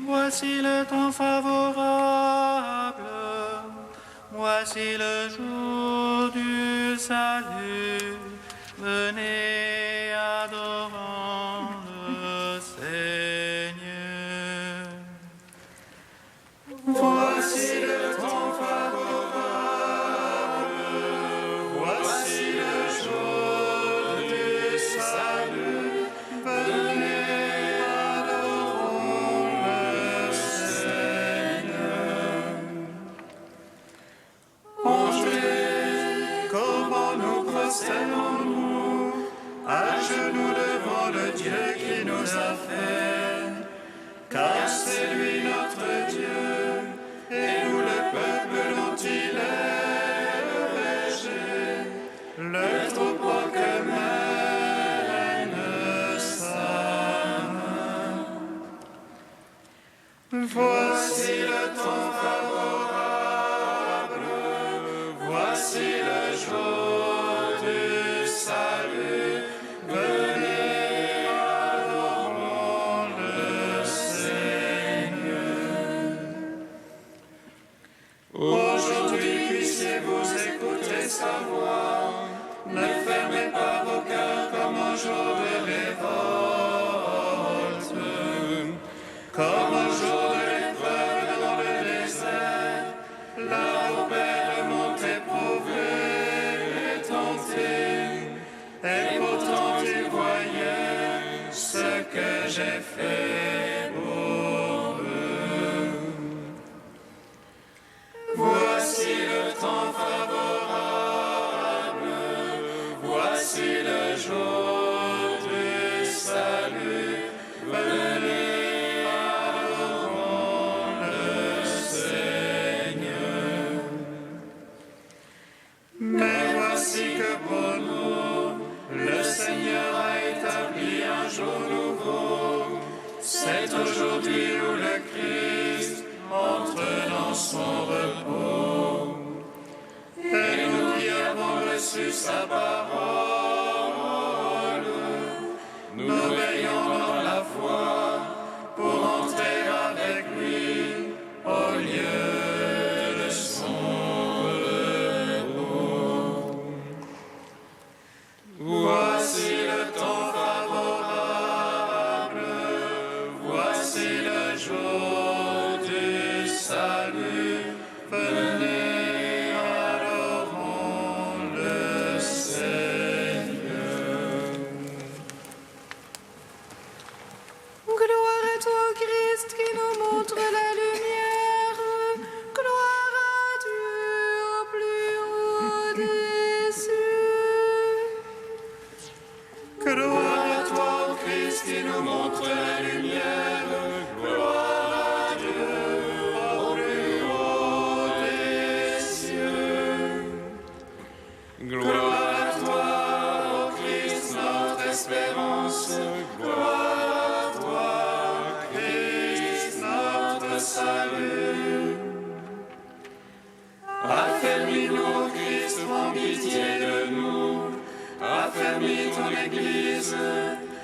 Voici le temps favorable, voici le jour du salut. Venez, adorons le Seigneur. Voici le temps favorable, voici le jour du salut. Venez, adorons le Seigneur. Entrez, comment nous prosternons-nous à genoux devant le Dieu qui nous a fait, car c'est lui notre Dieu, et nous le peuple dont il est le berger, le troupeau que mène sa main. Voici le temps favorable, voici le jour du salut. Venez, adorons le Seigneur. Aujourd'hui, puissiez-vous écouter sa voix. Ne fermez pas vos cœurs comme un jour de révolte, comme un jour de l'épreuve dans le désert. Là, vos pères m'ont éprouvé et tenté, et pourtant ils voyaient ce que j'ai fait pour eux. Voici le temps favorable, voici le jour du salut. Venez, adorons le Seigneur. Mais voici que pour nous, le Seigneur a établi un jour nouveau. C'est aujourd'hui où le Christ entre dans son repos. Et nous qui avons reçu sa parole, nous veillons dans la foi pour entrer avec lui au lieu de son repos. Voici le temps favorable, voici le jour du salut. Venez, adorons le Seigneur. Gloire à toi, Christ, qui nous montre la lumière. Gloire à Dieu au plus haut des cieux. Gloire à toi, Christ, qui nous montre la lumière. Gloire à Dieu au plus haut des cieux. Gloire à toi, ô Christ, notre espérance. Gloire à toi, Christ, notre salut. Affermis-nous, Christ, prends pitié de nous. Affermis ton Église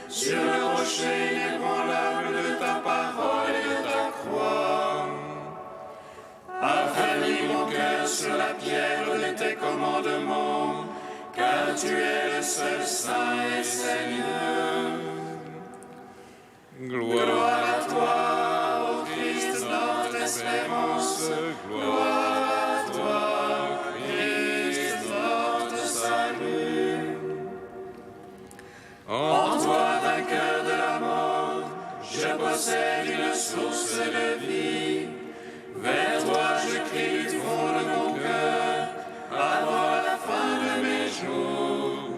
sur le rocher inébranlable de ta parole et de ta croix. Affermis mon cœur sur la pierre de tes commandements, car tu es le seul Saint et Seigneur. Gloire à toi, ô Christ, notre espérance. Gloire à toi, Christ, notre salut. En toi, vainqueur de la mort, je possède une source de vie. Vers toi, je crie du fond de mon cœur, avant la fin de mes jours.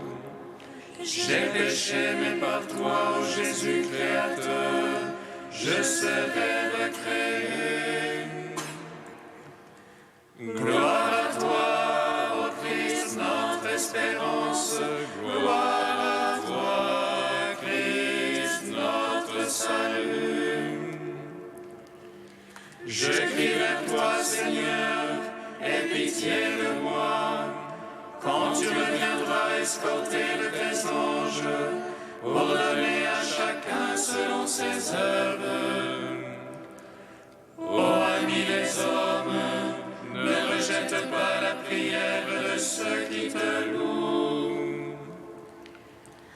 J'ai péché, mais par toi, ô Jésus créateur, je serai recréé. Gloire à toi, ô Christ, notre espérance. Gloire à toi, Christ, notre salut. Je crie vers toi, Seigneur, aie pitié de moi. Quand tu reviendras escorter de tes anges, pour donner à chacun selon ses œuvres. rejette pas la prière de ceux qui te louent.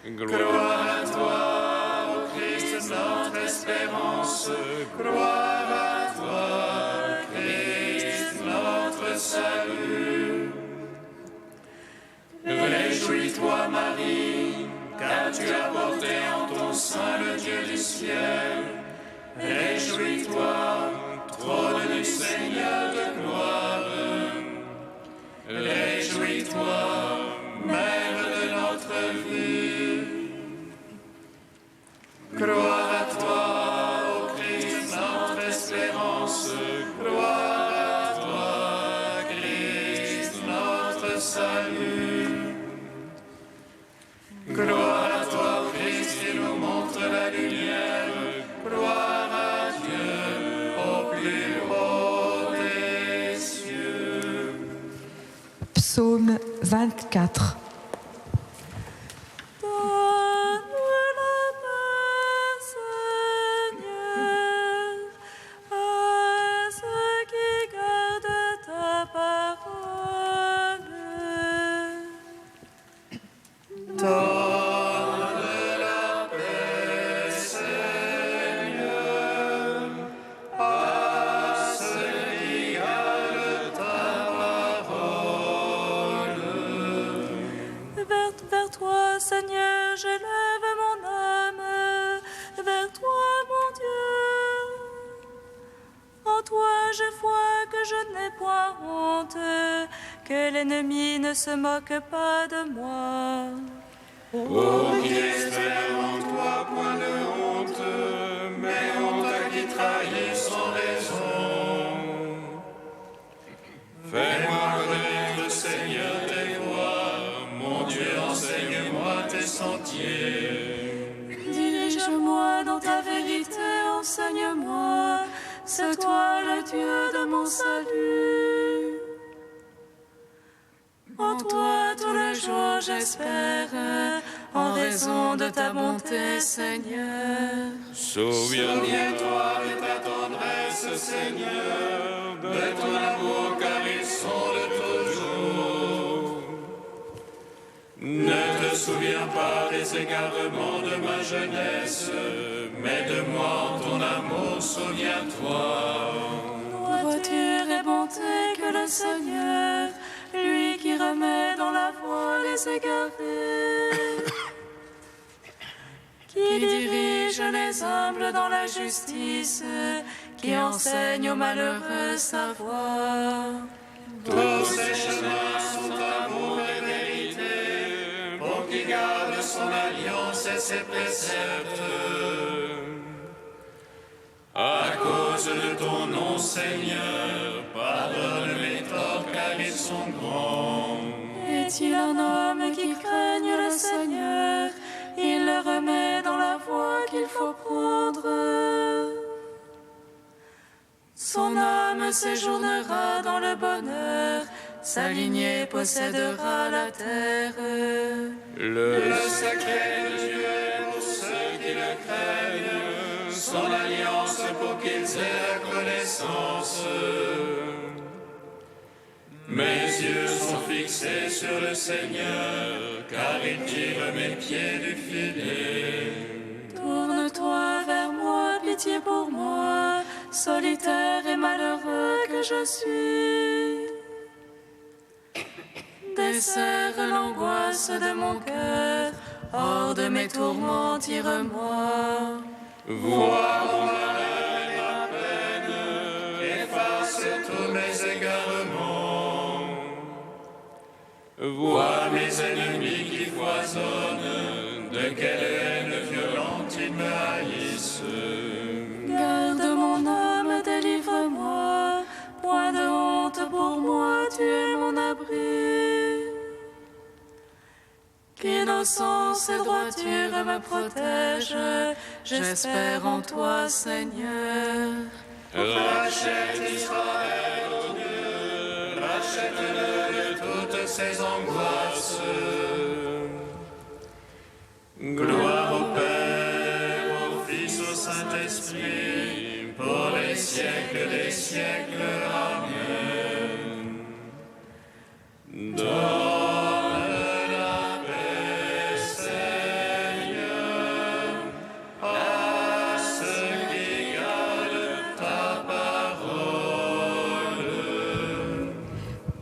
Gloire à toi, ô Christ, notre espérance. Gloire à toi, Christ, notre salut. Réjouis-toi, Marie, car tu as porté en ton sein le Dieu du ciel. Réjouis-toi, trône du Seigneur de gloire. Réjouis-toi, Mère de notre vie. Gloire à toi, ô Christ, notre espérance. Gloire à toi, Christ, notre salut. Gloire à toi, Christ, qui nous montre la lumière. Gloire à Dieu au plus haut des cieux. Psaume 24. Vers toi, Seigneur, j'élève mon âme. Vers toi, mon Dieu. En toi, je vois que je n'ai point honte, que l'ennemi ne se moque pas de moi. Ô qui espère en toi, point de honte, mais honte à qui trahit sans raison. Fais-moi connaître, Seigneur, tes voies. Mon Dieu, enseigne-moi tes sentiers. Dirige-moi dans ta vérité, enseigne-moi. C'est toi le Dieu de mon salut. En toi tout le jour j'espère, en raison de ta bonté, Seigneur. Souviens-toi de ta tendresse, Seigneur, de ton amour, car ils sont de toujours. Ne te souviens pas des égarements de ma jeunesse, mais de moi en ton amour, souviens-toi. Droiture et bonté que le Seigneur, lui qui remet dans la voie les égarés, qui dirige les humbles dans la justice, qui enseigne aux malheureux sa voie. Tous ces chemins sont amour et vérité, pour qui garde son alliance et ses préceptes. À cause de ton nom, Seigneur, pardonne mes torts car ils sont grands. Est-il un homme qui craigne le Seigneur? Il le remet dans la voie qu'il faut prendre. Son âme séjournera dans le bonheur, sa lignée possédera la terre. Le secret de Dieu est pour ceux qui le craignent, son alliance pour qu'ils aient la connaissance. Mes yeux sont fixés sur le Seigneur, car il tire mes pieds du filet. Tourne-toi vers moi, pitié pour moi, solitaire et malheureux que je suis. Desserre l'angoisse de mon cœur, hors de mes tourments, tire-moi. Vois mon malheur et ma peine, efface tous mes égarements. Vois mes ennemis qui foisonnent, de quelle haine violente ils me haïssent. Garde mon âme, délivre-moi, point de honte pour moi, tu es mon abri. Qu'innocence et droiture me protègent, j'espère en toi, Seigneur. Rachète Israël, ô Dieu, rachète-le de toutes ses angoisses. Gloire au Père, au Fils, au Saint-Esprit, pour les siècles des siècles. Amen.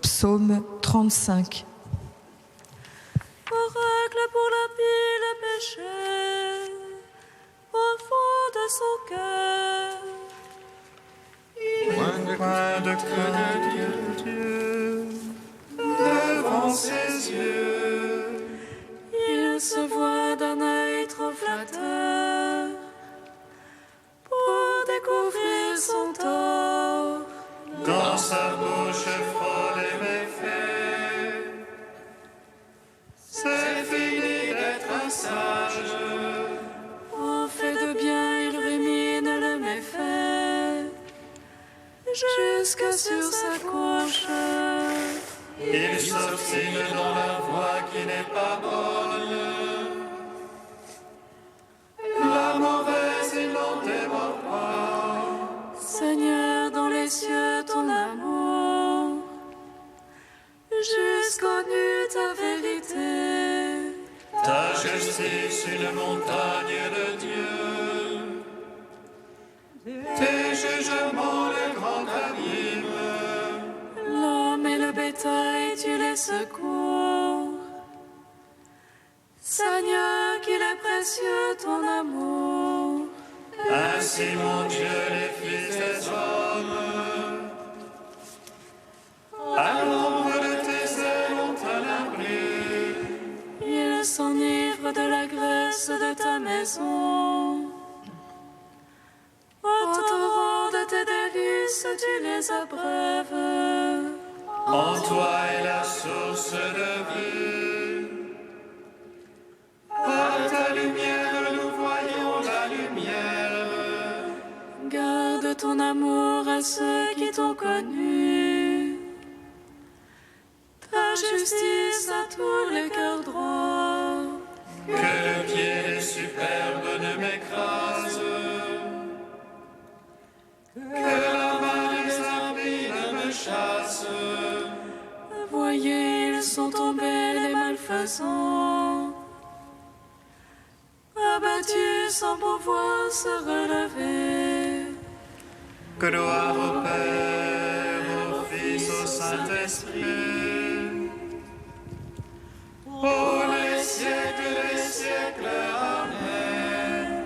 Psaume 35. Oracle pour la vie, le péché, au fond de son cœur. Point de cœur de Dieu, devant ses yeux. Il se voit d'un œil trop flatteur pour découvrir son tort. Dans sa bouche frôle et méfait. C'est fini d'être un sage. Au fait de bien, il rumine le méfait jusque sur sa couche. Il s'obstine dans la voie qui n'est pas bonne. La mauvaise, il n'en démord pas. Seigneur, dans les cieux, ton amour, jusqu'au nu ta vérité. Ta justice, une montagne de Dieu. Tes jugements, le grand abîme. L'homme et le bétail, tu les secours. Seigneur, qu'il est précieux ton amour. Ainsi, mon Dieu, les fils des hommes, à l'ombre de tes ailes ont un abri. Ils s'enivrent de la graisse de ta maison. Au torrent de tes délices, tu les abreuves. En toi est la source de vie. Par ta lumière, nous voyons la lumière. Garde ton amour à ceux qui t'ont connu. Ta justice à tous les cœurs droits. Que le pied des superbes ne m'écrase. Que la main des impies ne me chasse. Voyez, ils sont tombés les malfaisants, abattus sans pouvoir se relever. Gloire au Père, au Fils, au Saint-Esprit. Ô les siècles des siècles, Amen.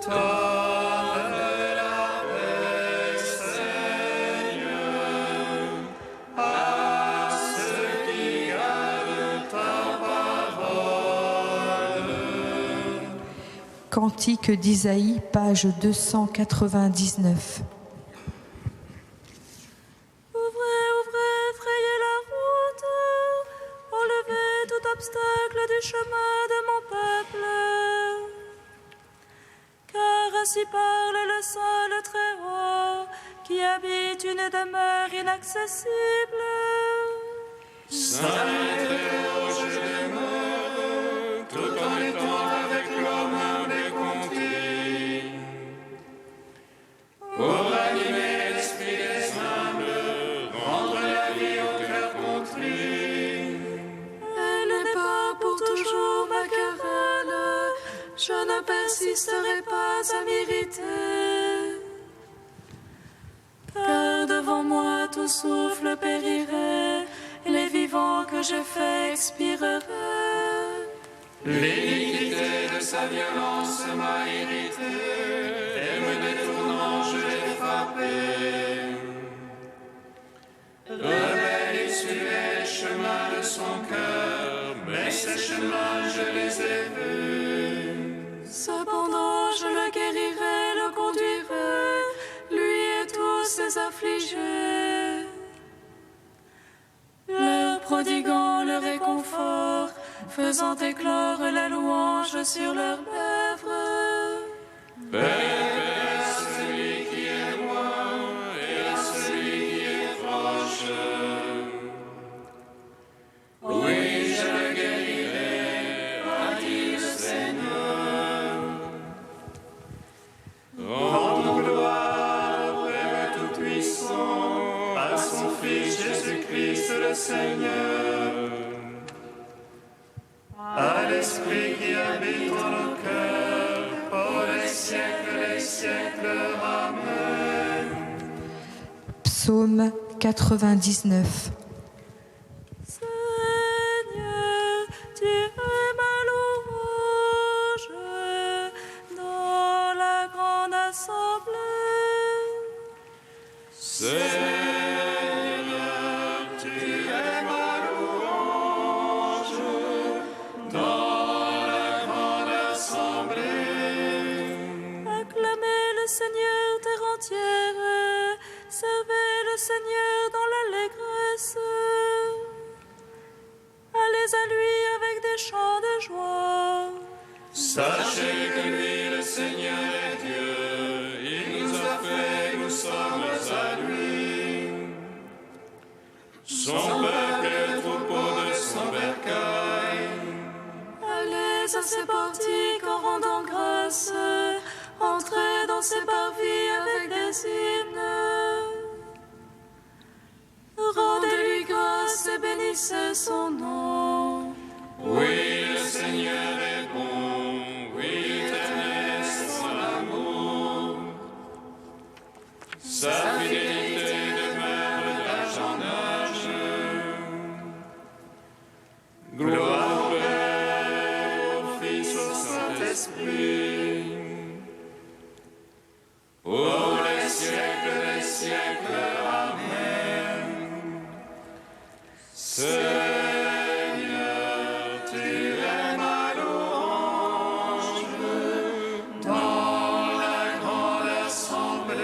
Donne la paix, Seigneur, à ceux qui gardent ta parole. Cantique d'Isaïe, page 299. Ouvrez, ouvrez, frayez la route, enlevez tout obstacle du chemin de mon peuple. Car ainsi parle le Saint, le Très-Haut, qui habite une demeure inaccessible. Saint et Très-Haut, je demeure, tout en étant avec l'homme humble et contrit. Pour animer l'esprit des humbles, rendre la vie au cœur contrit. Elle n'est pas pour toujours ma querelle, je ne persisterai pas à m'irriter. Car devant moi tout souffle périrait, les vivants que j'ai faits expireraient. L'iniquité de sa violence m'a irrité, et me détournant, je l'ai frappé. Rebelle, il suivait les chemins de son cœur, mais ces chemins, je les ai vus. Cependant je le guérirai, le conduirai, lui et tous ses affligés. Leur prodiguant le réconfort, faisant éclore la louange sur leurs lèvres. Père, à celui qui est loin et à celui qui est proche. Oui, je le guérirai, a dit le Seigneur. Rendons gloire au Père Tout-Puissant, à son Fils Jésus-Christ, Saint-Esprit qui habite en nos cœurs, pour les siècles, Amen. Psaume 99. Seigneur, tu es ma louange dans la grande assemblée. Seigneur, tu es ma louange dans la grande assemblée. Acclamez le Seigneur terre entière, servez le Seigneur dans l'allégresse. Allez à lui avec des chants de joie. Sachez que lui, le Seigneur, est Dieu. Il nous a fait, nous sommes à lui. Son peuple est le troupeau de son bercail. Allez à ses portiques en rendant grâce. Entrez dans ses parvis avec des hymnes. Rendez-lui grâce et bénissez son nom. Oui, le Seigneur est bon. Oui, éternel est son amour. Sa fidélité demeure d'âge en âge. Gloire au Père, au Fils, au Saint-Esprit. Pour les siècles, Amen. Seigneur, tu es ma louange dans la grande assemblée.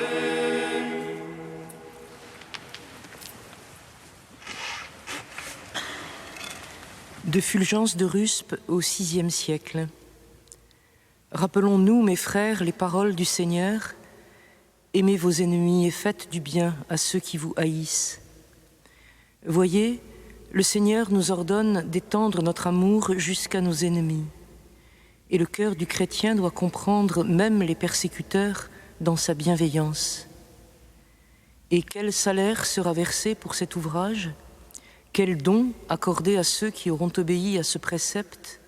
De Fulgence de Ruspe au VIe siècle. Rappelons-nous, mes frères, les paroles du Seigneur. Aimez vos ennemis et faites du bien à ceux qui vous haïssent. Voyez, le Seigneur nous ordonne d'étendre notre amour jusqu'à nos ennemis. Et le cœur du chrétien doit comprendre même les persécuteurs dans sa bienveillance. Et quel salaire sera versé pour cet ouvrage ? Quel don accordé à ceux qui auront obéi à ce précepte ?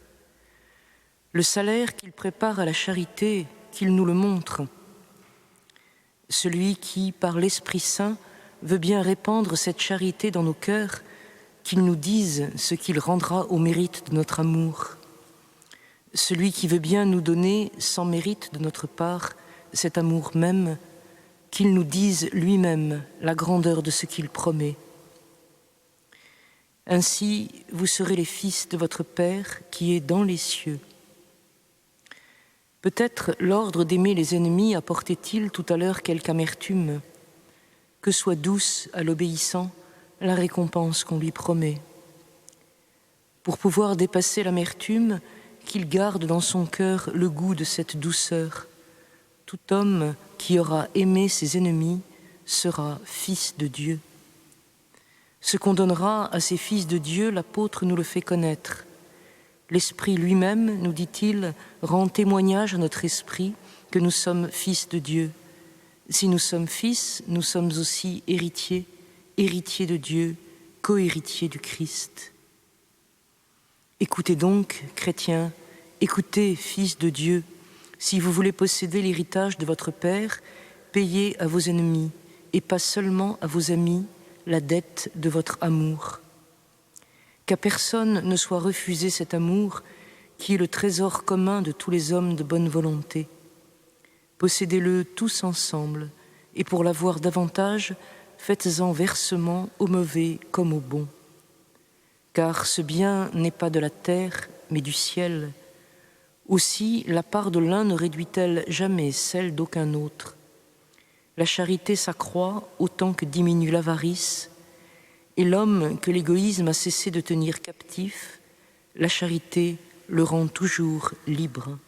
Le salaire qu'il prépare à la charité, qu'il nous le montre. Celui qui, par l'Esprit Saint, veut bien répandre cette charité dans nos cœurs, qu'il nous dise ce qu'il rendra au mérite de notre amour. Celui qui veut bien nous donner, sans mérite de notre part, cet amour même, qu'il nous dise lui-même la grandeur de ce qu'il promet. Ainsi, vous serez les fils de votre Père qui est dans les cieux. Peut-être l'ordre d'aimer les ennemis apportait-il tout à l'heure quelque amertume. Que soit douce à l'obéissant la récompense qu'on lui promet. Pour pouvoir dépasser l'amertume, qu'il garde dans son cœur le goût de cette douceur. Tout homme qui aura aimé ses ennemis sera fils de Dieu. Ce qu'on donnera à ces fils de Dieu, l'apôtre nous le fait connaître. L'Esprit lui-même, nous dit-il, rend témoignage à notre esprit que nous sommes fils de Dieu. Si nous sommes fils, nous sommes aussi héritiers, héritiers de Dieu, co-héritiers du Christ. Écoutez donc, chrétiens, écoutez, fils de Dieu, si vous voulez posséder l'héritage de votre Père, payez à vos ennemis, et pas seulement à vos amis, la dette de votre amour. Qu'à personne ne soit refusé cet amour qui est le trésor commun de tous les hommes de bonne volonté. Possédez-le tous ensemble, et pour l'avoir davantage, faites-en versement au mauvais comme au bon. Car ce bien n'est pas de la terre, mais du ciel. Aussi, la part de l'un ne réduit-elle jamais celle d'aucun autre. La charité s'accroît autant que diminue l'avarice, et l'homme que l'égoïsme a cessé de tenir captif, la charité le rend toujours libre.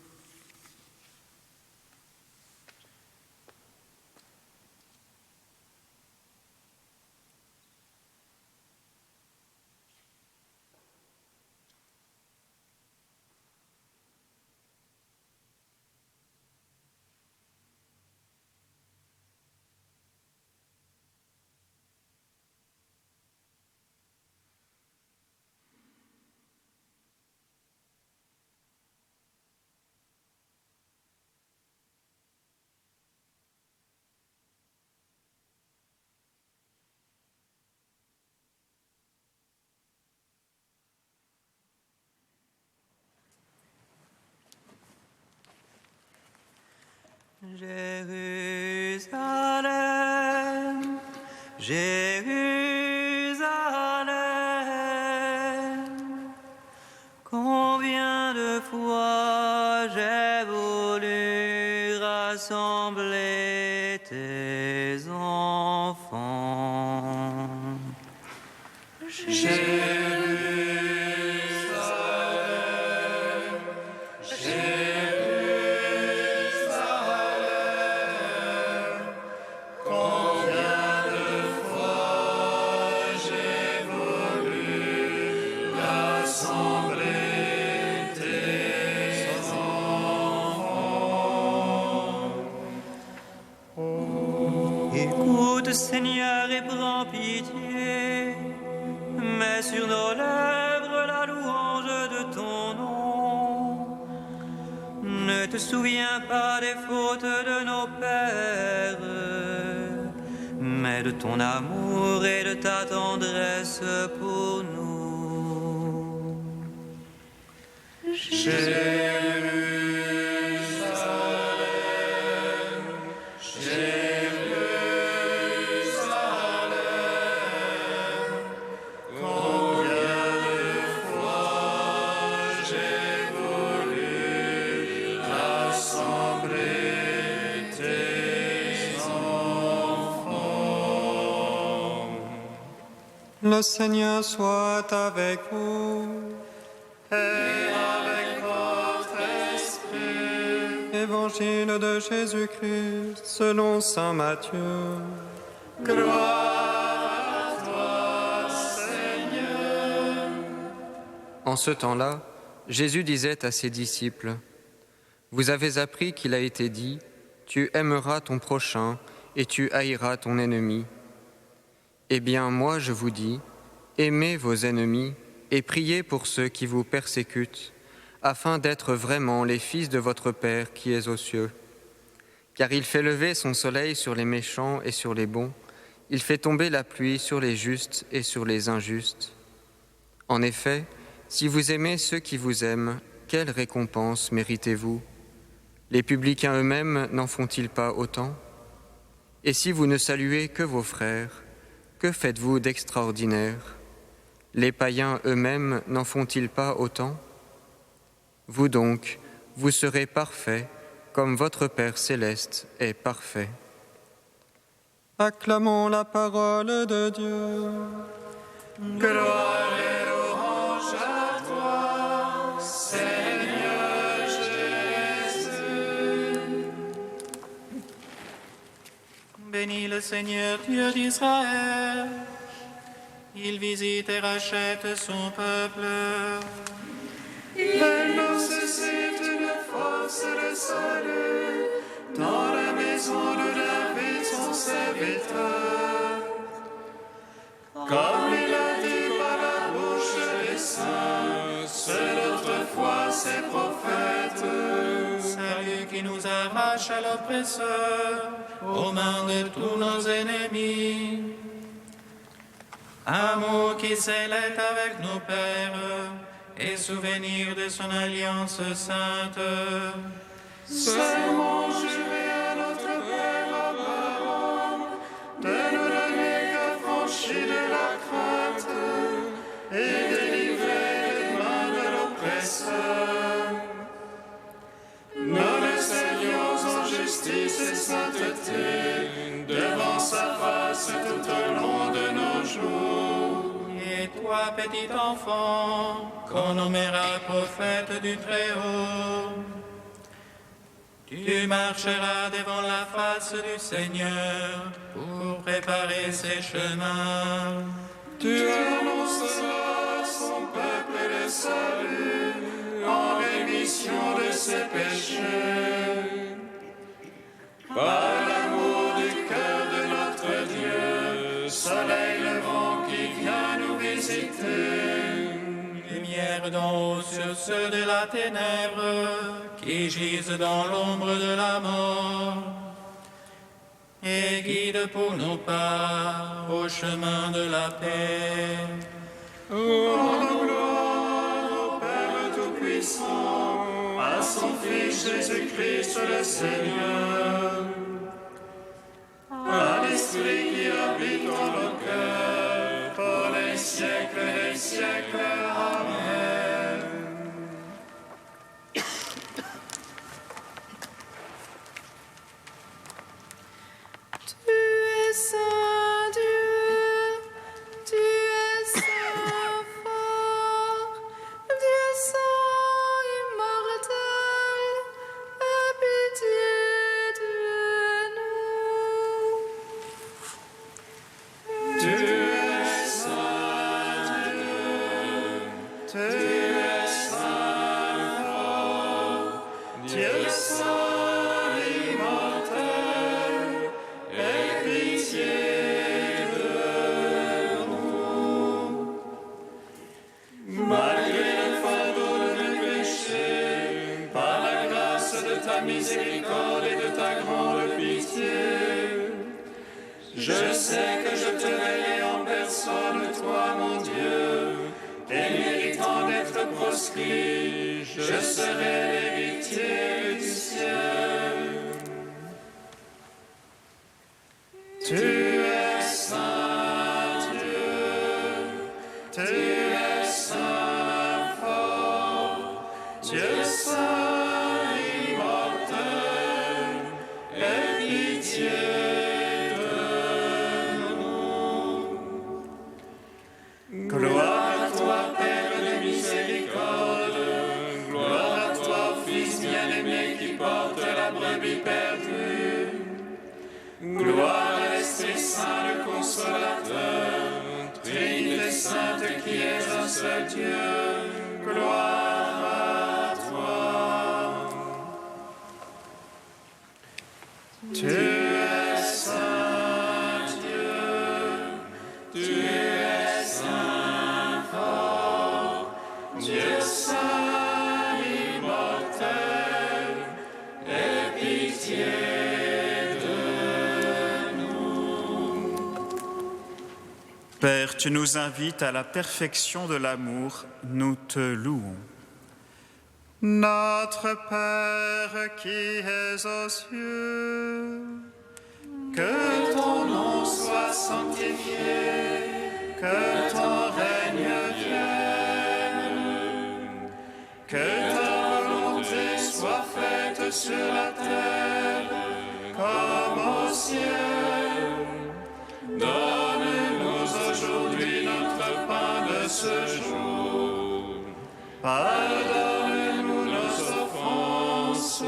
Jérusalem, Jérusalem, combien de fois j'ai voulu rassembler tes enfants. Écoute, Seigneur, et prends pitié, mets sur nos lèvres la louange de ton nom. Ne te souviens pas des fautes de nos pères, mais de ton amour et de ta tendresse pour nous. Le Seigneur soit avec vous. Et avec votre esprit. Évangile de Jésus-Christ selon saint Matthieu. Gloire à toi, Seigneur. En ce temps-là, Jésus disait à ses disciples, « Vous avez appris qu'il a été dit, tu aimeras ton prochain et tu haïras ton ennemi. Eh bien, moi je vous dis, aimez vos ennemis et priez pour ceux qui vous persécutent, afin d'être vraiment les fils de votre Père qui est aux cieux. Car il fait lever son soleil sur les méchants et sur les bons, il fait tomber la pluie sur les justes et sur les injustes. En effet, si vous aimez ceux qui vous aiment, quelle récompense méritez-vous? Les publicains eux-mêmes n'en font-ils pas autant? Et si vous ne saluez que vos frères, que faites-vous d'extraordinaire? Les païens eux-mêmes n'en font-ils pas autant? Vous donc, vous serez parfaits, comme votre Père céleste est parfait. Acclamons la parole de Dieu. Gloire et louange à toi, Seigneur Jésus. Bénis le Seigneur Dieu d'Israël. Il visite et rachète son peuple. Il nous suscite une force de salut dans la maison de David, son serviteur. Comme il a dit par la bouche des saints, ceux d'autrefois ses prophètes. Salut qui nous arrache à l'oppresseur, aux mains de tous nos ennemis. Amour qui s'élève avec nos pères et souvenir de son alliance sainte. Seulement juré à notre Père Abraham de nous donner qu'affranchis de la crainte et délivrés des mains de l'oppresseur. Nous le servions en justice et sainteté devant sa face tout au long de nos jours. Et toi, petit enfant, qu'on nommera prophète du Très-Haut, tu marcheras devant la face du Seigneur pour préparer ses chemins. Tu annonceras à son peuple le salut en rémission de ses péchés. Par l'amour du cœur de notre Dieu, soleil levant qui vient nous visiter. Lumière d'en haut sur ceux de la ténèbre qui gisent dans l'ombre de la mort. Et guide pour nos pas au chemin de la paix. Oh, gloire au Père Tout-Puissant, à son Fils Jésus-Christ le Seigneur, à l'Esprit qui habite en nos cœurs, pour les siècles des siècles. Amen. Tu es saint Dieu, tu es saint fort, Dieu saint immortel, aie pitié de nous. Tu es saint Dieu, tu es saint fort, Dieu saint immortel, aie pitié de nous. Malgré le fardeau de mes péchés, par la grâce de ta miséricorde et de ta grande pitié, je sais que je te verrai en personne, toi mon Dieu, et méritant d'être proscrit, je serai l'héritier du ciel. Tu es saint Dieu, tu es saint fort, Dieu saint immortel, aie pitié de nous. Gloire à toi, Père de miséricorde, gloire à toi, Fils bien-aimé qui porte la brebis perdue, gloire à l'Esprit Saint, le Consolateur, Trinité Sainte qui est un seul Dieu, gloire à toi. Tu es saint Dieu, tu es saint fort, Dieu saint immortel, aie pitié de nous. Père, tu nous invites à la perfection de l'amour, nous te louons. Notre Père qui es aux cieux, Que ton nom soit sanctifié, que ton règne vienne, que ta volonté soit faite sur la terre comme au ciel. Donne-nous aujourd'hui notre pain de ce jour. Pardonne-nous nos offenses,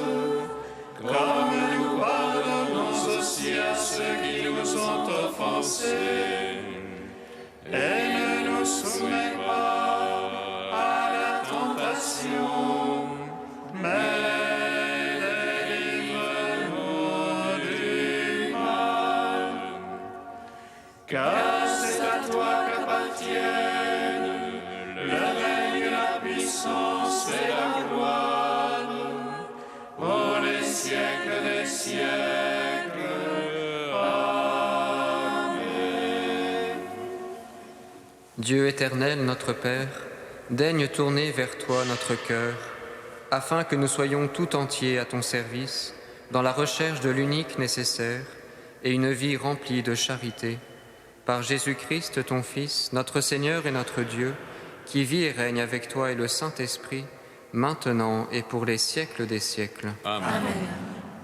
comme nous pardonnons aussi à ceux qui nous ont offensés. Et ne nous soumets pas à la tentation, mais délivre-nous du mal. Car c'est à toi qu'appartiennent le règne, la puissance et la gloire, pour les siècles des siècles. Amen. Dieu éternel, notre Père, daigne tourner vers toi notre cœur, afin que nous soyons tout entiers à ton service, dans la recherche de l'unique nécessaire et une vie remplie de charité. Par Jésus-Christ, ton Fils, notre Seigneur et notre Dieu, qui vit et règne avec toi et le Saint-Esprit, maintenant et pour les siècles des siècles. Amen.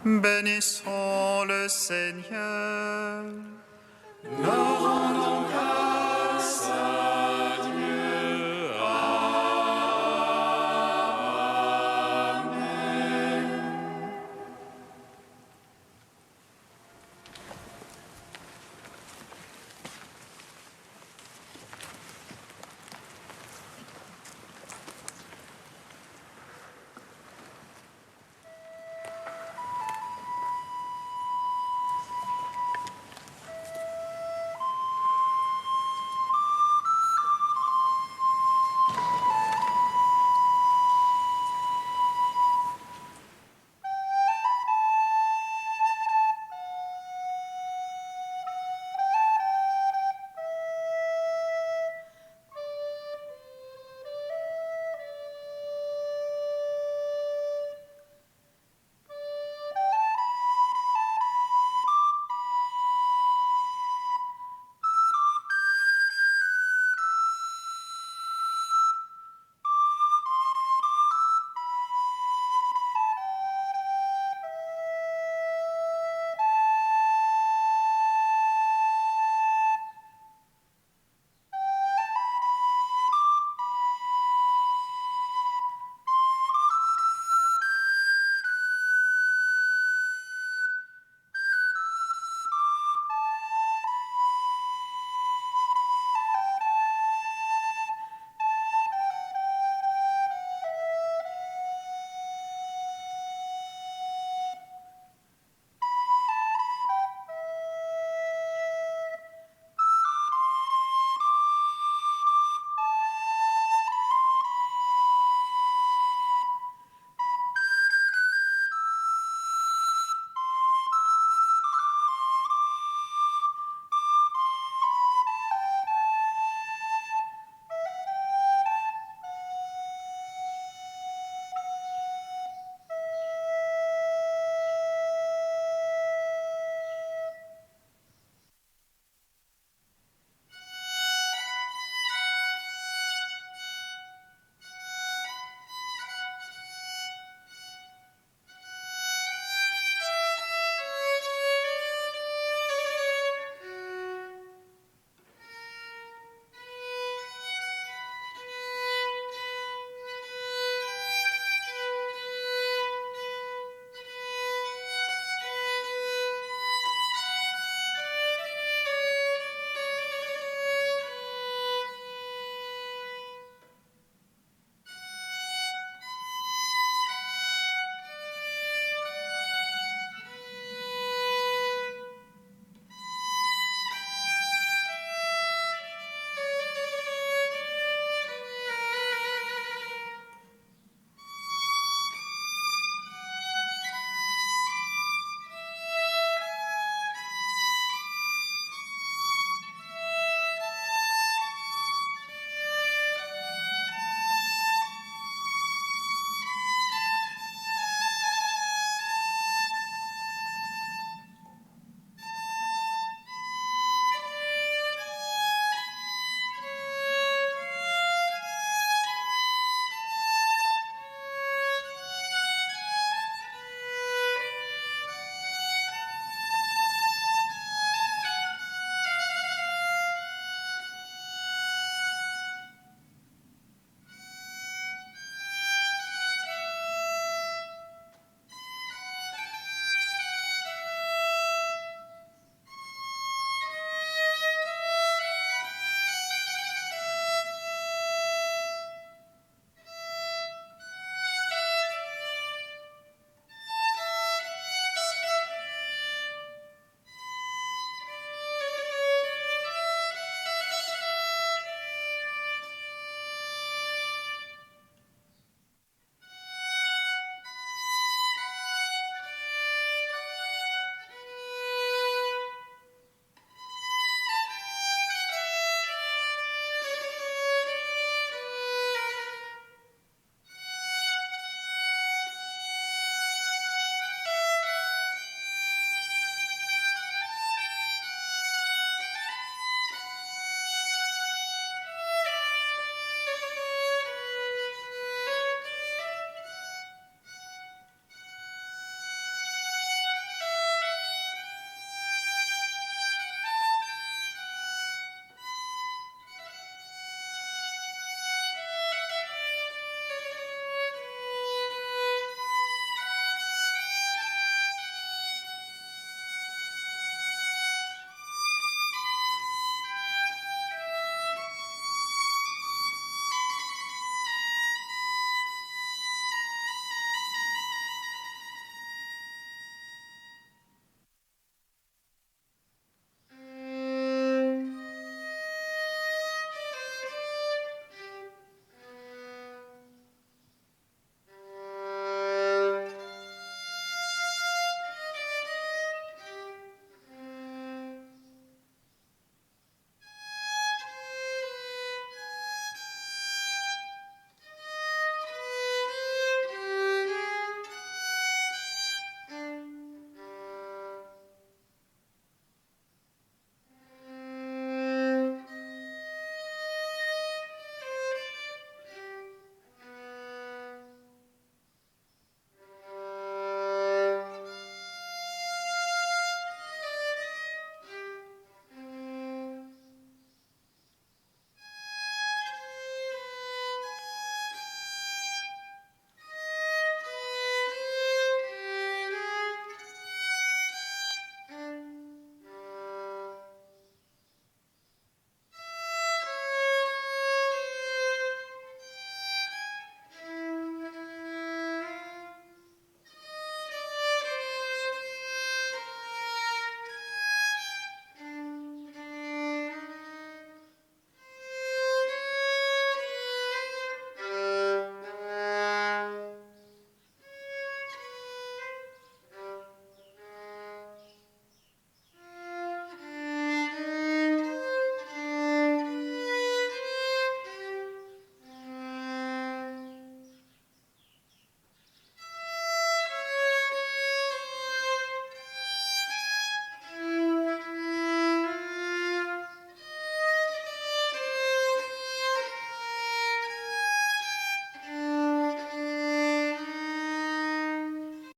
bénissons le Seigneur. Nous rendons